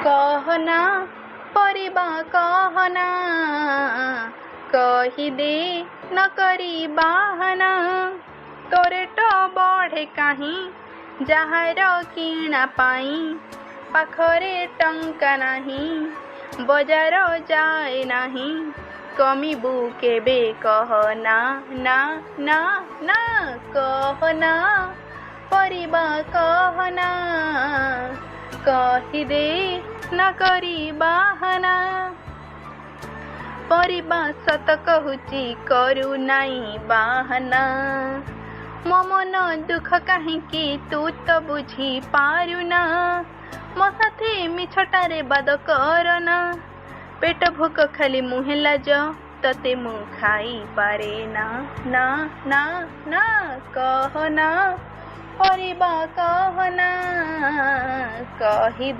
कहना परिबा कहना कही दे न करी बाहना तोरे तो बढ़े कहीं जहार किणा पाई पाखरे टंका नहीं बजार जाए नहीं कमिबू केबे कहना ना ना ना कहना परिबा कहना कही दे न करी बाहना परिबा सत कहूची करू नाई बाहना मो मन दुख कहीं तू तो बुझी पारुना मो साथी मिछटारे बाद करना पेट भोक खाली मुहे लाज तते मु खाई पारे ना ना ना ना कहना परिबा कहना कही दे।